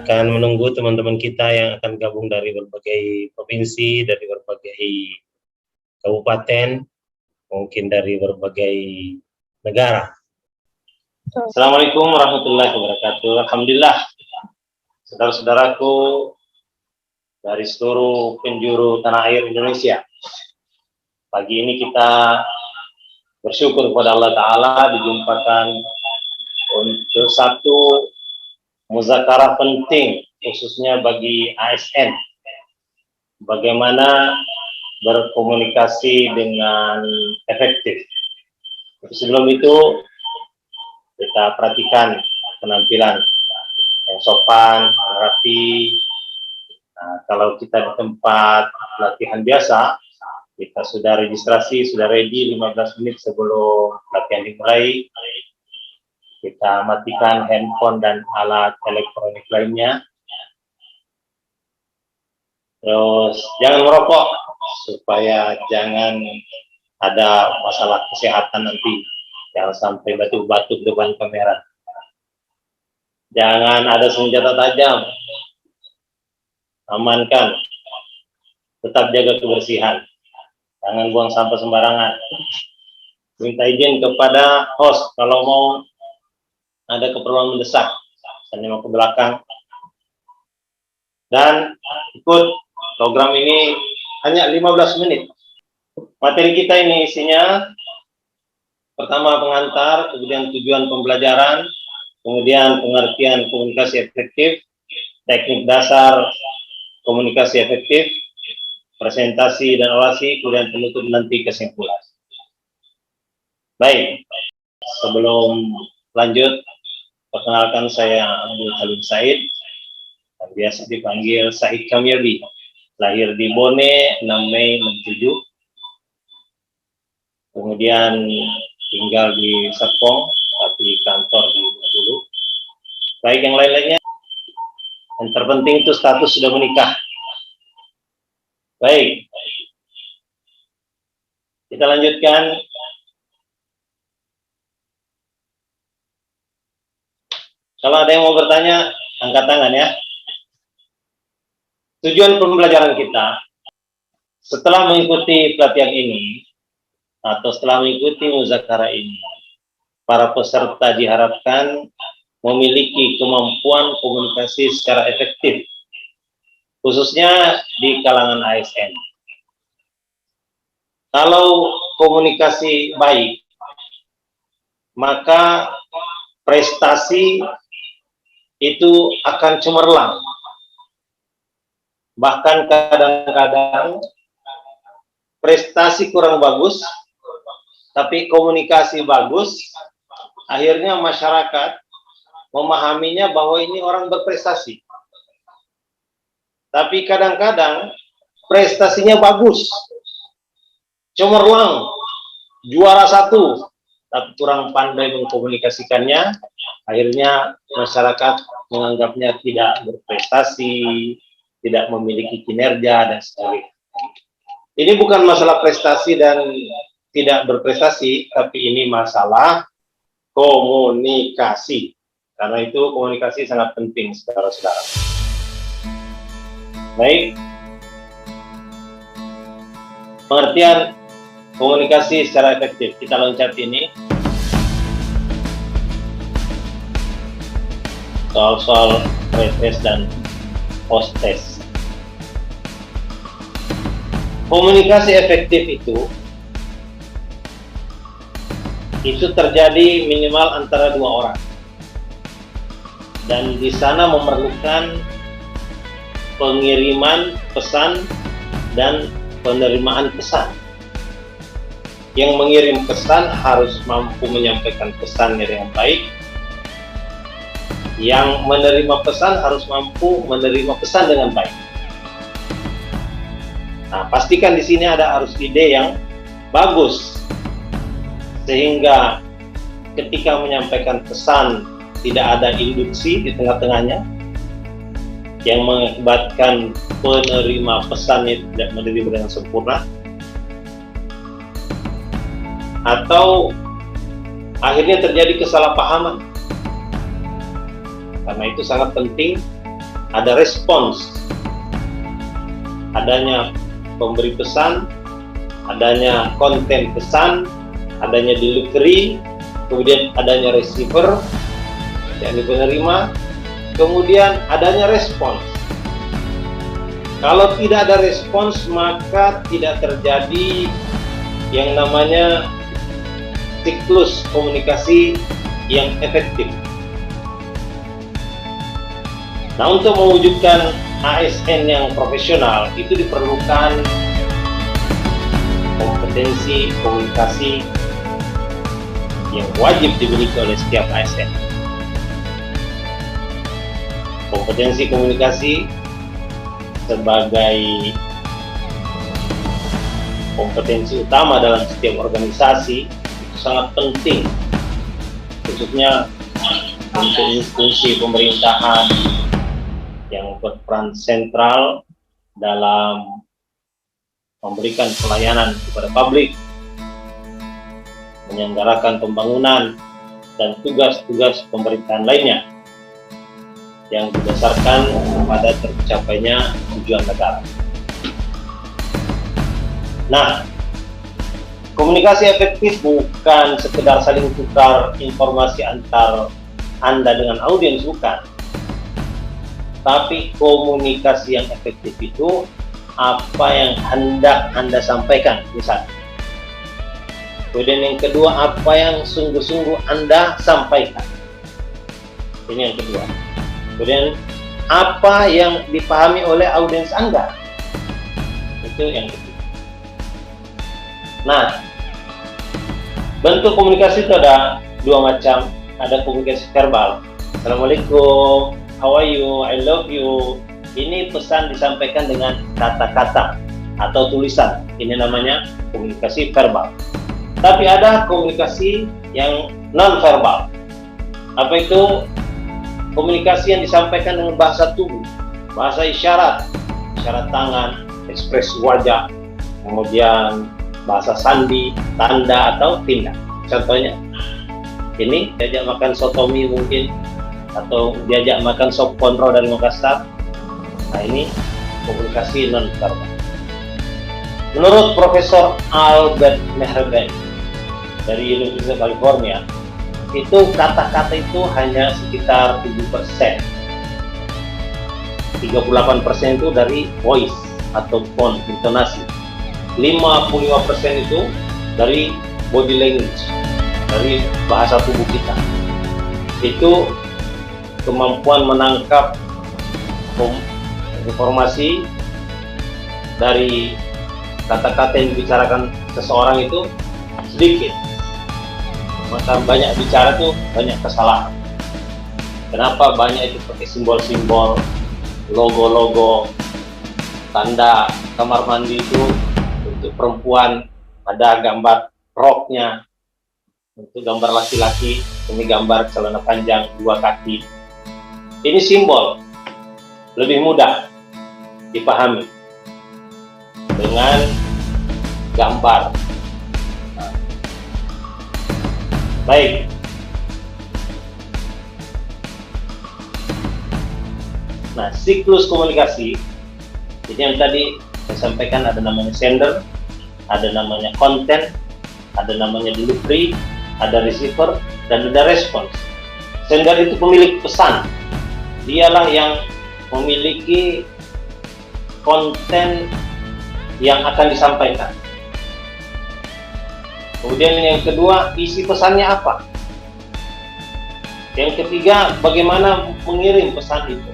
akan menunggu teman-teman kita yang akan gabung dari berbagai provinsi, dari berbagai kabupaten, mungkin dari berbagai negara. Assalamualaikum warahmatullahi wabarakatuh. Alhamdulillah, saudara-saudaraku dari seluruh penjuru tanah air Indonesia. Pagi ini kita bersyukur kepada Allah Ta'ala dijumpakan untuk satu muzakarah penting, khususnya bagi ASN. Bagaimana berkomunikasi dengan efektif. Sebelum itu, kita perhatikan penampilan yang sopan, rapi. Nah, kalau kita di tempat latihan biasa, kita sudah registrasi, sudah ready 15 menit sebelum latihan dimulai. Kita matikan handphone dan alat elektronik lainnya. Terus jangan merokok supaya jangan ada masalah kesehatan nanti. Jangan sampai batuk-batuk depan kamera. Jangan ada senjata tajam. Amankan. Tetap jaga kebersihan. Jangan buang sampah sembarangan. Minta izin kepada host kalau mau ada keperluan mendesak, misalnya mau ke belakang. Dan ikut program ini hanya 15 menit. Materi kita ini isinya, pertama pengantar, kemudian tujuan pembelajaran, kemudian pengertian komunikasi efektif, teknik dasar komunikasi efektif, presentasi dan orasi, kemudian penutup nanti kesimpulan. Baik, sebelum lanjut, perkenalkan saya Abdul Halim Said, biasa dipanggil Said Kamildi, lahir di Bone 6 Mei 67, kemudian tinggal di Serpong, tapi kantor di Bengkulu. Baik, yang lain-lainnya, yang terpenting itu status sudah menikah. Baik, kita lanjutkan. Kalau ada yang mau bertanya, angkat tangan ya. Tujuan pembelajaran kita, setelah mengikuti pelatihan ini, atau setelah mengikuti muzakarah ini, para peserta diharapkan memiliki kemampuan komunikasi secara efektif, khususnya di kalangan ASN. Kalau komunikasi baik, maka prestasi itu akan cemerlang. Bahkan kadang-kadang prestasi kurang bagus, tapi komunikasi bagus, akhirnya masyarakat memahaminya bahwa ini orang berprestasi. Tapi kadang-kadang prestasinya bagus, cemerlang, juara 1, tapi kurang pandai mengkomunikasikannya, akhirnya masyarakat menganggapnya tidak berprestasi, tidak memiliki kinerja, dan sebagainya. Ini bukan masalah prestasi dan tidak berprestasi, tapi ini masalah komunikasi. Karena itu komunikasi sangat penting, saudara-saudara. Baik, pengertian komunikasi secara efektif. Kita loncat ini. Soal-soal pretest dan post-test. Komunikasi efektif itu terjadi minimal antara 2 orang. Dan di sana memerlukan pengiriman pesan dan penerimaan pesan. Yang mengirim pesan harus mampu menyampaikan pesannya dengan baik. Yang menerima pesan harus mampu menerima pesan dengan baik. Nah, pastikan di sini ada arus ide yang bagus, sehingga ketika menyampaikan pesan tidak ada induksi di tengah-tengahnya yang mengakibatkan penerima pesannya tidak menerima dengan sempurna, atau akhirnya terjadi kesalahpahaman. Karena itu sangat penting ada respons, adanya pemberi pesan, adanya konten pesan, adanya delivery, kemudian adanya receiver yang penerima, kemudian adanya respons. Kalau tidak ada respons, maka tidak terjadi yang namanya siklus komunikasi yang efektif. Nah, untuk mewujudkan ASN yang profesional itu diperlukan kompetensi komunikasi yang wajib dimiliki oleh setiap ASN. Kompetensi komunikasi sebagai kompetensi utama dalam setiap organisasi itu sangat penting, khususnya untuk institusi pemerintahan yang berperan sentral dalam memberikan pelayanan kepada publik, menyelenggarakan pembangunan, dan tugas-tugas pemerintahan lainnya yang didasarkan pada tercapainya tujuan negara. Nah, komunikasi efektif bukan sekedar saling tukar informasi antar Anda dengan audiens, bukan. Tapi komunikasi yang efektif itu apa yang hendak Anda sampaikan, misalnya. Kemudian yang kedua, apa yang sungguh-sungguh Anda sampaikan. Ini yang kedua. Kemudian apa yang dipahami oleh audiens Anda, itu yang ketiga. Nah, bentuk komunikasi itu ada dua macam. Ada komunikasi verbal, assalamualaikum, how are you, I love you. Ini pesan disampaikan dengan kata-kata atau tulisan, ini namanya komunikasi verbal. Tapi ada komunikasi yang non verbal. Apa itu? Komunikasi yang disampaikan dengan bahasa tubuh, bahasa isyarat, isyarat tangan, ekspresi wajah, kemudian bahasa sandi, tanda atau tindak. Contohnya, ini diajak makan sotomi mungkin, atau diajak makan sop konro dari Makassar. Nah, ini komunikasi non verbal. Menurut Profesor Albert Mehrabian dari Universitas California, itu kata-kata itu hanya sekitar 7%. 38% itu dari voice atau tone, intonasi. 55% itu dari body language, dari bahasa tubuh kita. Itu kemampuan menangkap informasi dari kata-kata yang dibicarakan seseorang itu sedikit. Maka banyak bicara tuh banyak kesalahan. Kenapa banyak itu pakai simbol-simbol, logo-logo, tanda kamar mandi itu untuk perempuan ada gambar roknya, untuk gambar laki-laki ini gambar celana panjang 2 kaki. Ini simbol lebih mudah dipahami dengan gambar. Baik. Nah, siklus komunikasi ini yang tadi saya sampaikan, ada namanya sender, ada namanya konten, ada namanya delivery, ada receiver, dan ada respons. Sender itu pemilik pesan. Dialah yang memiliki konten yang akan disampaikan. Kemudian yang kedua, isi pesannya apa? Yang ketiga, bagaimana mengirim pesan itu?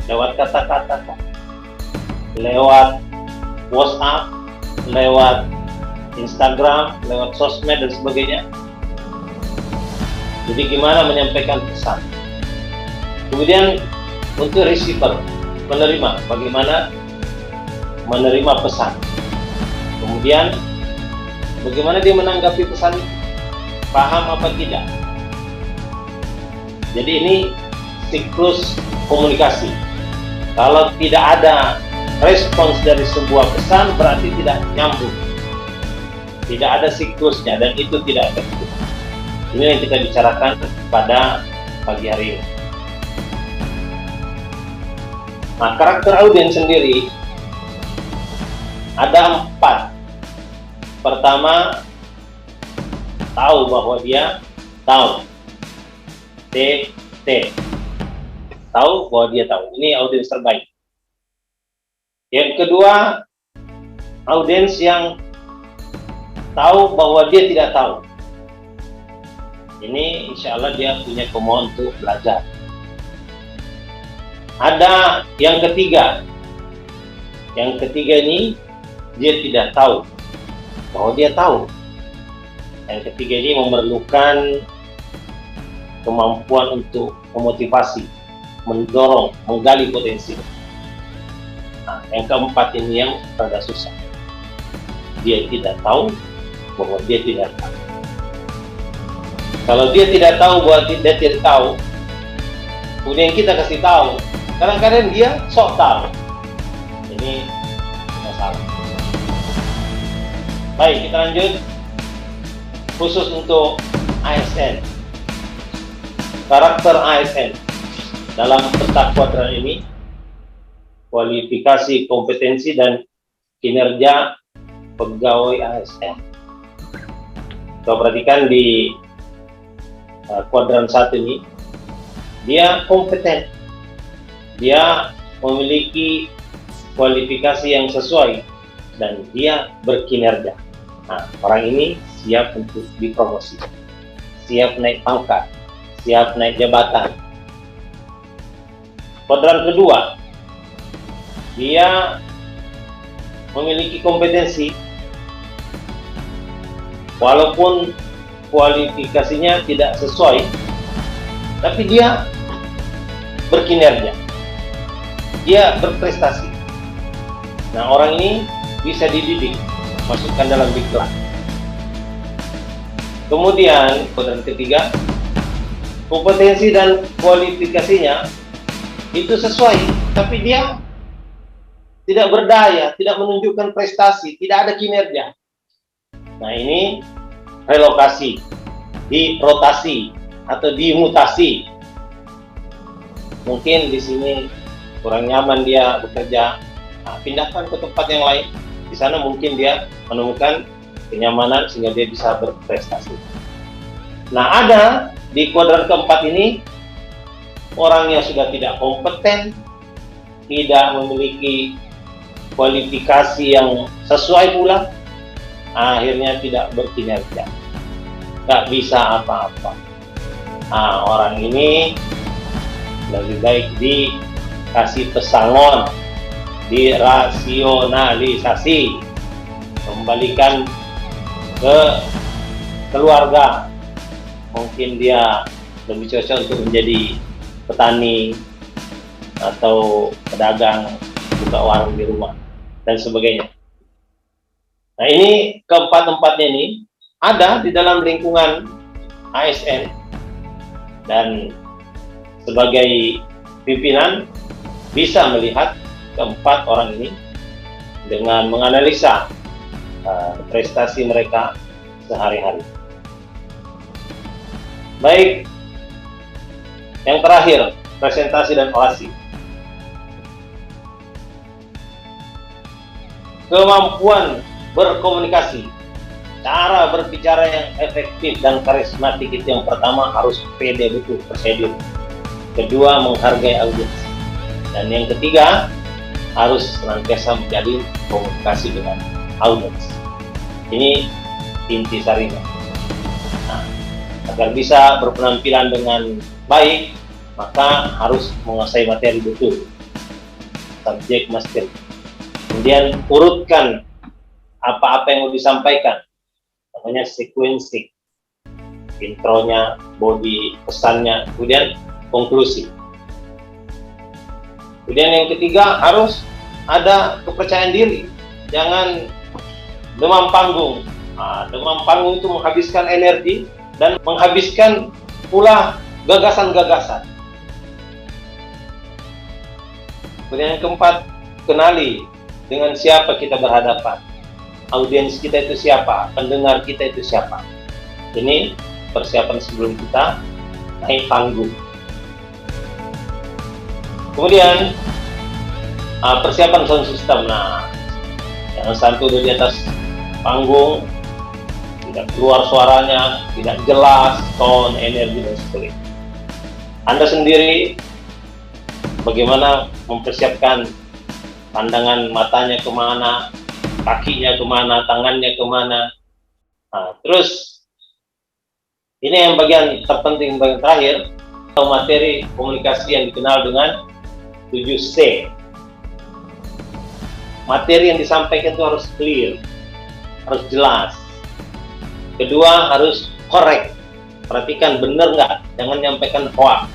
Lewat kata-kata, lewat WhatsApp, lewat Instagram, lewat sosmed dan sebagainya. Jadi gimana menyampaikan pesan? Kemudian untuk receiver, penerima, bagaimana menerima pesan? Kemudian bagaimana dia menanggapi pesan itu? Paham apa tidak? Jadi ini siklus komunikasi. Kalau tidak ada respons dari sebuah pesan, berarti tidak nyambung. Tidak ada siklusnya dan itu tidak efektif. Ini yang kita bicarakan pada pagi hari ini. Nah, karakter audiens sendiri ada 4. Pertama, tahu bahwa dia tahu. Tahu bahwa dia tahu. Ini audiens terbaik. Yang kedua, audiens yang tahu bahwa dia tidak tahu. Ini insya Allah dia punya kemauan untuk belajar. Ada yang ketiga. Yang ketiga ini dia tidak tahu bahwa dia tahu. Yang ketiga ini memerlukan kemampuan untuk memotivasi, mendorong, menggali potensi. Nah, yang keempat ini yang agak susah. Dia tidak tahu bahwa dia tidak tahu. Kalau dia tidak tahu bahwa dia tidak tahu, kemudian kita kasih tahu, kadang-kadang dia sok tahu. Ini masalah. Baik, kita lanjut. Khusus untuk ASN. Karakter ASN dalam peta kuadran ini, kualifikasi, kompetensi, dan kinerja pegawai ASN. Kita perhatikan di kuadran 1 ini, dia kompeten, dia memiliki kualifikasi yang sesuai, dan dia berkinerja. Nah, orang ini siap untuk dipromosi, siap naik pangkat, siap naik jabatan. Kuadran kedua, dia memiliki kompetensi, walaupun kualifikasinya tidak sesuai, tapi dia berkinerja, dia berprestasi. Nah, orang ini bisa dididik, masukkan dalam diklat. Kemudian kuadran ketiga, kompetensi dan kualifikasinya itu sesuai, tapi dia tidak berdaya, tidak menunjukkan prestasi, tidak ada kinerja. Nah, ini relokasi, dirotasi, atau dimutasi. Mungkin di sini kurang nyaman dia bekerja, pindahkan ke tempat yang lain. Di sana mungkin dia menemukan kenyamanan sehingga dia bisa berprestasi. Nah, ada di kuadran keempat ini orang yang sudah tidak kompeten, tidak memiliki kualifikasi yang sesuai pula, akhirnya tidak berkinerja, nggak bisa apa-apa. Nah, orang ini lebih baik dikasih pesangon, dirasionalisasi, kembalikan ke keluarga. Mungkin dia lebih cocok untuk menjadi petani atau pedagang, buka warung di rumah, dan sebagainya. Nah, ini keempat-empatnya ini ada di dalam lingkungan ASN, dan sebagai pimpinan bisa melihat keempat orang ini dengan menganalisa prestasi mereka sehari-hari. Baik, yang terakhir, presentasi dan orasi. Kemampuan berkomunikasi, cara berbicara yang efektif dan karismatik itu yang pertama, harus pede betul, prosedur. Kedua, menghargai audiens. Dan yang ketiga, harus senantiasa menjalin komunikasi dengan audiens. Ini inti sarinya. Nah, agar bisa berpenampilan dengan baik, maka harus menguasai materi betul, subjek master. Kemudian urutkan apa-apa yang mau disampaikan, namanya sequencing, intronya, body, pesannya, kemudian konklusi. Kemudian yang ketiga, harus ada kepercayaan diri, jangan demam panggung. Demam panggung itu menghabiskan energi dan menghabiskan pula gagasan-gagasan. Kemudian yang keempat, kenali dengan siapa kita berhadapan. Audiens kita itu siapa, pendengar kita itu siapa. Ini persiapan sebelum kita naik panggung. Kemudian Persiapan sound system. Nah, jangan sampai udah di atas panggung tidak keluar suaranya, tidak jelas tone, energi dan sebagainya. Anda sendiri bagaimana mempersiapkan pandangan matanya kemana, kakinya kemana, tangannya kemana. Nah, terus ini yang bagian terpenting, bagian terakhir, atau materi komunikasi yang dikenal dengan 7C. Materi yang disampaikan itu harus clear, harus jelas. Kedua, harus correct. Perhatikan benar nggak, jangan nyampaikan hoax,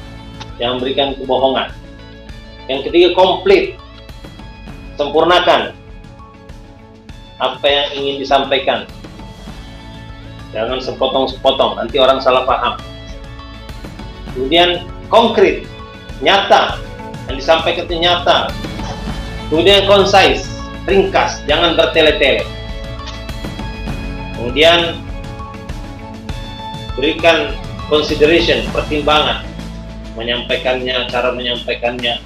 jangan berikan kebohongan. Yang ketiga, komplit, sempurnakan apa yang ingin disampaikan. Jangan sepotong-sepotong, nanti orang salah paham. Kemudian konkret, nyata, yang disampaikan itu nyata. Kemudian concise, ringkas, jangan bertele-tele. Kemudian berikan consideration, pertimbangan, menyampaikannya, cara menyampaikannya,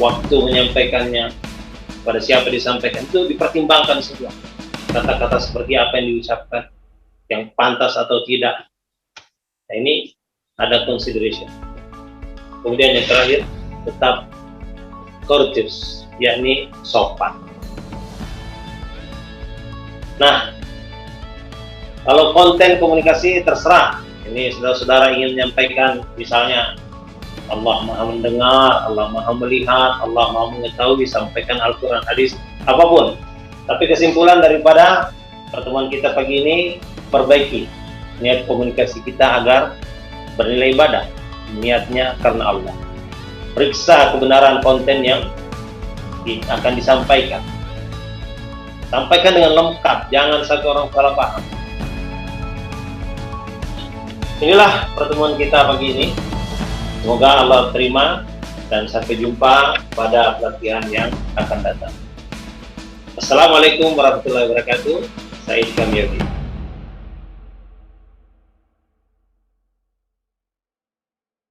waktu menyampaikannya, pada siapa disampaikan, itu dipertimbangkan semua. Kata-kata seperti apa yang diucapkan, yang pantas atau tidak. Nah, ini ada consideration. Kemudian yang terakhir, tetap courteous, yakni sopan. Nah, kalau konten komunikasi terserah. Ini saudara-saudara ingin menyampaikan, misalnya Allah Maha mendengar, Allah Maha melihat, Allah Maha mengetahui, sampaikan Al-Quran, hadis, apapun. Tapi kesimpulan daripada pertemuan kita pagi ini, perbaiki niat komunikasi kita agar bernilai ibadah. Niatnya karena Allah. Periksa kebenaran konten yang akan disampaikan. Sampaikan dengan lengkap, jangan sampai orang salah paham. Inilah pertemuan kita pagi ini. Semoga Allah terima dan sampai jumpa pada pelatihan yang akan datang. Assalamualaikum warahmatullahi wabarakatuh. Said Kamyodi.